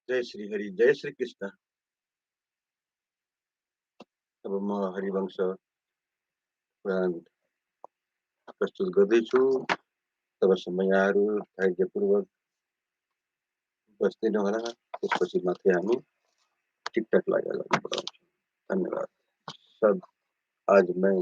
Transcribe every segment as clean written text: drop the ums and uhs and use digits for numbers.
जय श्री हरि, जय श्री कृष्ण. हरिवंश प्रस्तुत गर्दैछु. तब समयहरू धैर्यपूर्वक बस्दिनु होला. त्यसपछि मात्रै हामी टिकटकलाई अगाडि बढाउँछौँ. धन्यवाद. सब आज मैं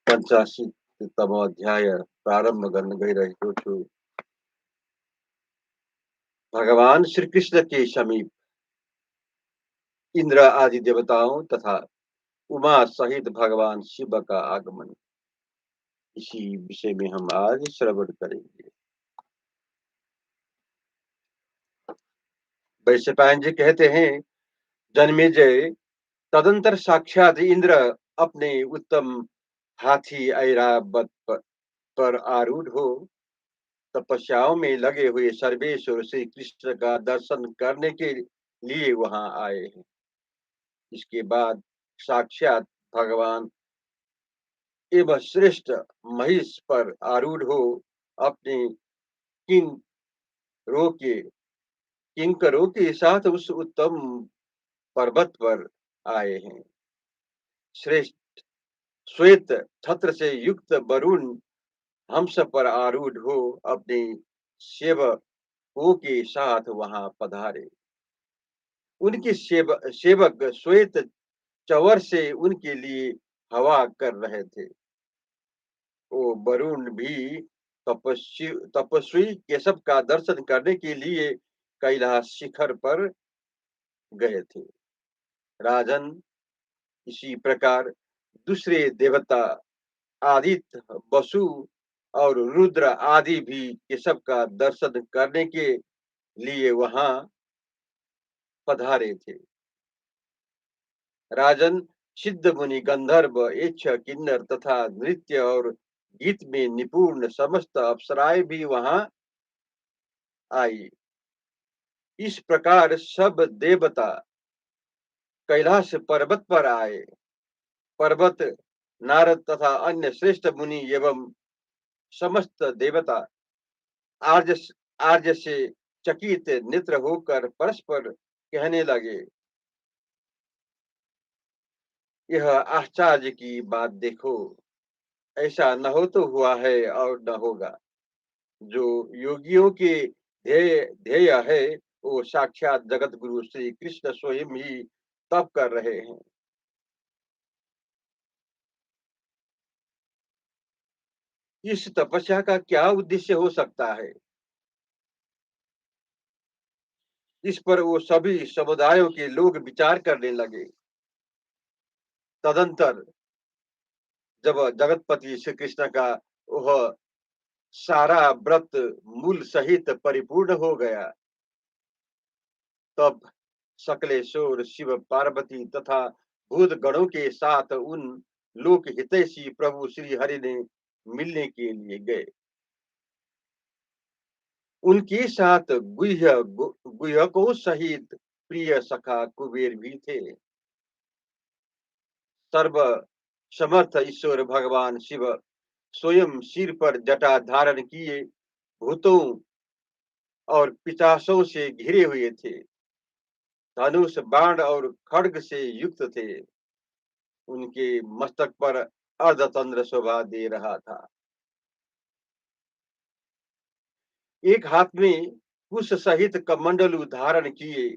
85तम अध्याय प्रारम्भ गर्न गइरहेको छु. भगवान श्री कृष्ण के समीप इंद्र आदि देवताओं तथा उमा सहित भगवान शिव का आगमन, इसी विषय में हम आज श्रवण करेंगे. वैशंपायन जी कहते हैं, जन्मेजय, तदंतर साक्षात इंद्र अपने उत्तम हाथी ऐरावत पर आरूढ़ हो तपस्याओं में लगे हुए सर्वेश्वर श्री कृष्ण का दर्शन करने के लिए वहां आए हैं. इसके बाद साक्षात भगवान एवं श्रेष्ठ महिष पर आरूढ़ हो अपने किंकरों के साथ उस उत्तम पर्वत पर आए हैं. श्रेष्ठ श्वेत छत्र से युक्त वरुण हंस पर आरूढ़ हो अपने के साथ वहां पधारे। उनके सेवक श्वेत चवर से उनके लिए हवा कर रहे थे। वो वरुण भी तपस्वी तपस्वी केशव का दर्शन करने के लिए कैलाश शिखर पर गए थे। राजन, इसी प्रकार दूसरे देवता आदित्य, वसु और रुद्र आदि भी केशव का दर्शन करने के लिए वहां पधारे थे। राजन, सिद्ध मुनि, गंधर्व, यक्ष, किन्नर तथा नृत्य और गीत में निपुण समस्त अप्सराएं भी वहां आई। इस प्रकार सब देवता कैलाश पर्वत पर आए। पर्वत, नारद तथा अन्य श्रेष्ठ मुनि एवं समस्त देवता आर्य आर्य से चकित नेत्र होकर परस्पर कहने लगे, यह आश्चर्य की बात देखो। ऐसा न हो तो हुआ है और न होगा। जो योगियों के ध्येय ध्येय है, वो साक्षात जगत गुरु श्री कृष्ण स्वयं ही तप कर रहे हैं। इस तपस्या का क्या उद्देश्य हो सकता है? इस पर वो सभी समुदायों के लोग विचार करने लगे। तदंतर जब जगतपति श्री कृष्ण का वह सारा व्रत मूल सहित परिपूर्ण हो गया, तब सकलेश्वर शिव पार्वती तथा भूत गणों के साथ उन लोक हितैषी प्रभु श्री हरि ने मिलने के लिए गए। उनके साथ गुह्यकों सहित प्रिय सखा कुबेर भी थे। सर्व समर्थ ईश्वर भगवान शिव स्वयं सिर पर जटा धारण किए भूतों और पिशाचों से घिरे हुए थे। धनुष, बाण और खड्ग से युक्त थे। उनके मस्तक पर अर्धचंद्र शोभा दे रहा था। एक हाथ में कुश सहित कमंडलू धारण किए,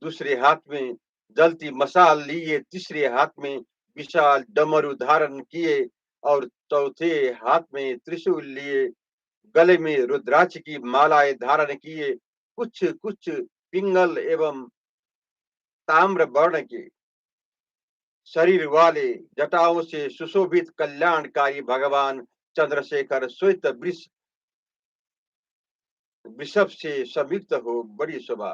दूसरे हाथ में जलती मशाल लिए, तीसरे हाथ में विशाल डमरू धारण किए और चौथे हाथ में त्रिशूल लिए, गले में रुद्राक्ष की मालाएं धारण किए, कुछ कुछ पिंगल एवं ताम्र वर्ण के शरीर वाले, जटाओं से सुशोभित कल्याणकारी भगवान चंद्रशेखर श्वेत वृषभ से संयुक्त हो बड़ी शोभा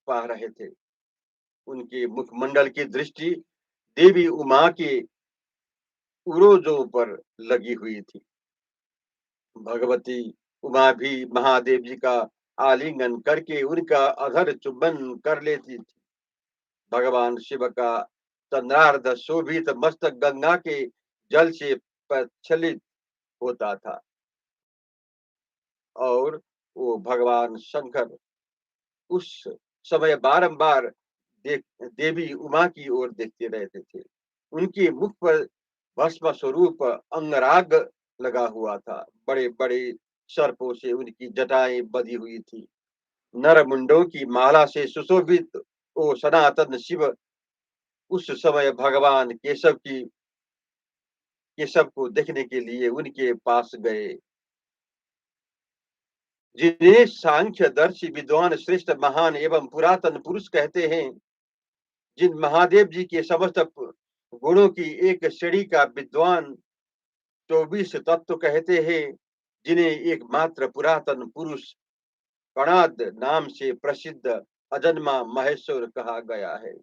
पा रहे थे। उनके मुखमंडल की दृष्टि देवी उमा के उरोजों पर लगी हुई थी। भगवती उमा भी महादेव जी का आलिंगन करके उनका अधर चुंबन कर लेती थी। भगवान शिव का चंद्रार्ध शोभित मस्तक गंगा के जल से प्रक्षालित होता था और वो भगवान शंकर उस समय बारंबार देवी उमा की ओर देखते रहते थे। उनके मुख पर भस्म स्वरूप अंगराग लगा हुआ था। बड़े बड़े सर्पों से उनकी जटाएं बंधी हुई थी। नर मुंडों की माला से सुशोभित वो सनातन शिव उस समय भगवान केशव को देखने के लिए उनके पास गए। जिन्हें सांख्य दर्शी विद्वान श्रेष्ठ महान एवं पुरातन पुरुष कहते हैं, जिन महादेव जी के समस्त गुणों की एक श्रेणी का विद्वान 24 तत्व कहते हैं, जिन्हें एकमात्र पुरातन पुरुष कणाद नाम से प्रसिद्ध अजन्मा महेश्वर कहा गया है।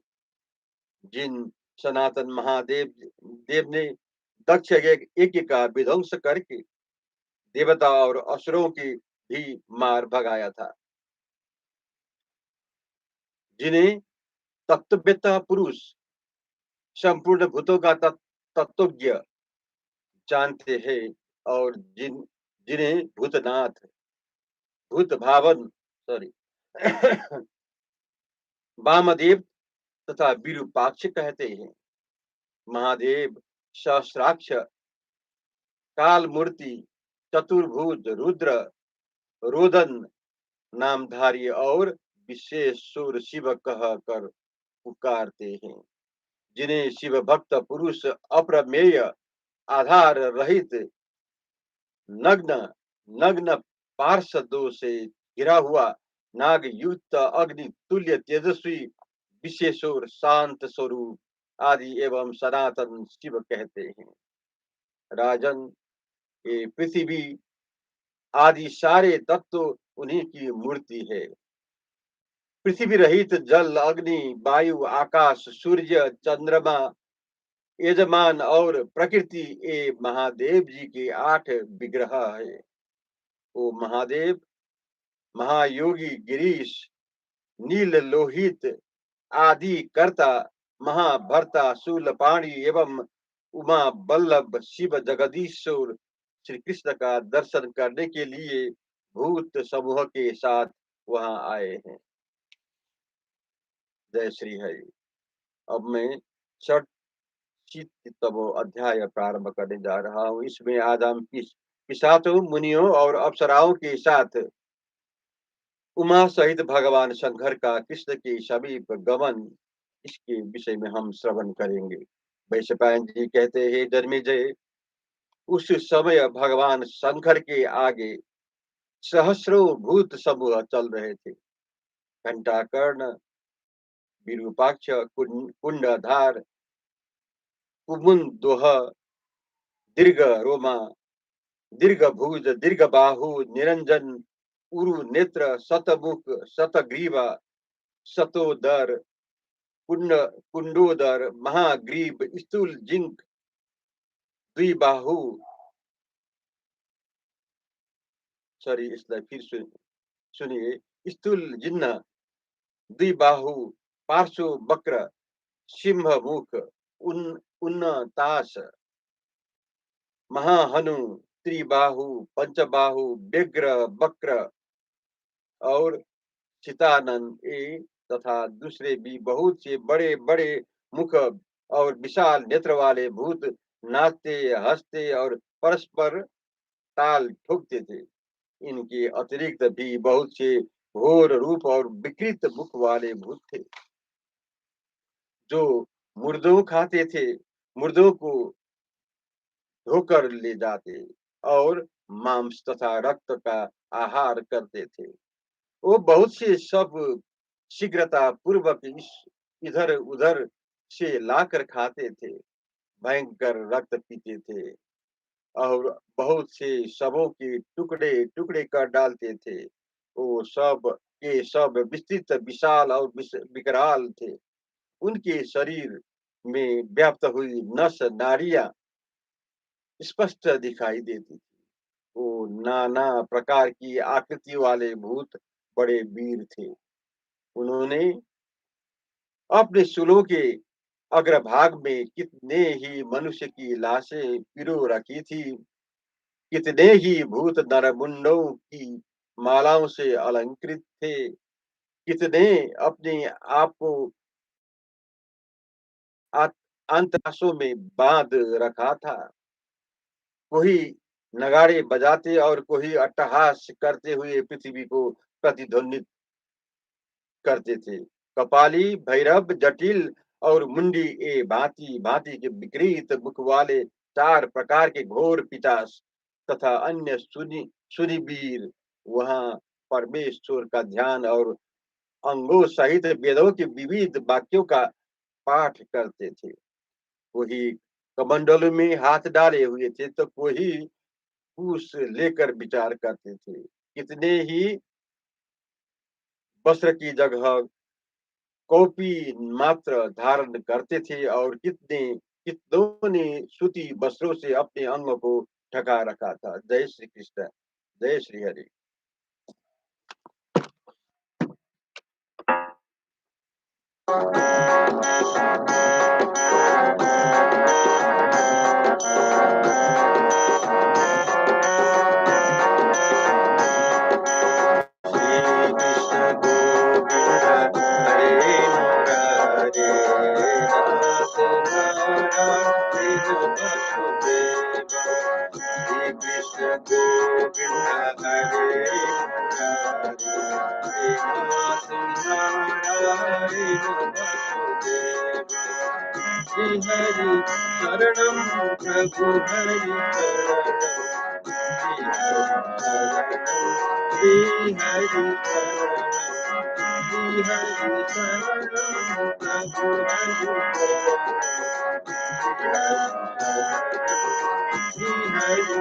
जिन सनातन महादेव देव ने दक्ष यज्ञ का विध्वंस करके देवता और असुरों की भी मार भगाया था। जिन्हें तत्ववेत्ता पुरुष संपूर्ण भूतों का तत्वज्ञ जानते हैं और जिन्हें भूतनाथ, भूत भावन, सॉरी वामदेव तथा विरूपाक्ष कहते हैं। महादेव सहस्राक्ष, काल मूर्ति, चतुर्भुज, रुद्र, रोदन नामधारी और विशेष सुर शिव कह कर पुकारते हैं, जिन्हें शिव भक्त पुरुष अप्रमेय आधार रहित नग्न नग्न पार्षदों से घिरा हुआ नाग युक्त अग्नि तुल्य तेजस्वी विशेषोर शांत स्वरूप आदि एवं सनातन शिव कहते हैं। राजन, ये पृथ्वी आदि सारे तत्व उन्हीं की मूर्ति है। पृथ्वी रहित जल, अग्नि, वायु, आकाश, सूर्य, चंद्रमा, यजमान और प्रकृति ये महादेव जी के 8 विग्रह है। वो महादेव महायोगी गिरीश, नील लोहित आदि कर्ता, महाभर्ता शूलपाणी एवं उमा बल्लभ शिव जगदीश्वर श्री कृष्ण का दर्शन करने के लिए भूत समूह के साथ वहां आए हैं। जय श्री हरि। अब मैं छठ तमो अध्याय प्रारंभ करने जा रहा हूँ। इसमें आज हम पिशाचों, मुनियों और अप्सराओं के साथ उमा सहित भगवान शंकर का कृष्ण के समीप गमन, इसके विषय में हम श्रवण करेंगे। वैशंपायन जी कहते हैं, जन्मेजय, उस समय भगवान शंकर के आगे सहस्रों भूत समूह चल रहे थे। घंटाकर्ण, विरूपाक्ष, कुंडधार, कुमुदोह, दीर्घ रोमा, दीर्घ भुज, दीर्घ बाहु, निरंजन, उरु नेत्र, शतमुख, शतग्रीवा, शतोदर, कुंड कुंडोदर, महाग्रीव, स्थूल जिंक, द्विबाहु, सॉरी इसलिए फिर सुनिए, स्थूल जिन्न, द्विबाहु, पार्श्व वक्र, सिंह मुख, उन्नतास, महाहनु, त्रिबाहु, पंचबाहु, व्यग्र, वक्र और चितानन ए तथा दूसरे भी बहुत से बड़े बड़े मुख और विशाल नेत्र वाले भूत नाचते, हंसते और परस्पर ताल ठोकते थे। इनके अतिरिक्त भी बहुत से घोर रूप और विकृत मुख वाले भूत थे, जो मुर्दों खाते थे, मुर्दों को धोकर ले जाते और मांस तथा रक्त का आहार करते थे। वो बहुत से सब शीघ्रता पूर्वक इधर उधर से लाकर खाते थे, भयंकर रक्त पीते थे और बहुत से शवों के टुकड़े टुकड़े कर डालते थे। वो सब के सब विस्तृत, विशाल और विकराल थे। उनके शरीर में व्याप्त हुई नस नाड़ियां स्पष्ट दिखाई देती थी। वो नाना प्रकार की आकृति वाले भूत बड़े वीर थे। उन्होंने अपने सूलों के अग्रभाग में कितने ही मनुष्य की लाशें पिरो रखी थी, कितने ही भूत नरमुंडों की मालाओं से अलंकृत थे, कितने अपने आप को अंतराशों में बांध रखा था। कोई नगाड़े बजाते और कोई अट्टहास करते हुए पृथ्वी को प्रतिध्वनित करते थे। कपाली, भैरव, जटिल और मुंडी ए भांति भांति के विकृत मुख वाले 4 प्रकार के घोर पिशाच तथा अन्य सुनिवीर वहां परमेश्वर का ध्यान और अंगों सहित वेदों के विविध वाक्यों का पाठ करते थे। कोई कमंडलों में हाथ डाले हुए थे तो कोई कुश लेकर विचार करते थे। कितने ही वस्त्र की जगह कॉपी मात्र धारण करते थे और कितनों ने सूती वस्त्रों से अपने अंग को ढका रखा था। जय श्री कृष्ण, जय श्री हरि। श्रीनाथ नारायण वासुदेव। श्री हरि शरणं प्रभु हरि शरणं। श्री हरि शरणं श्री हरि शरणं प्रभु हरि शरणं। श्री हरि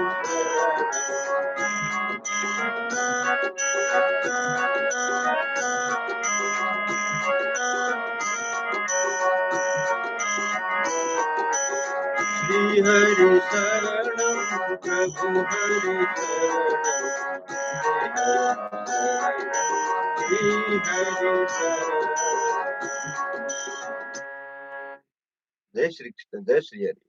श्री हरि शरणं प्रभु हरि शरणं। श्री हरि शरणं। जय श्री कृष्ण, जय श्री हरि।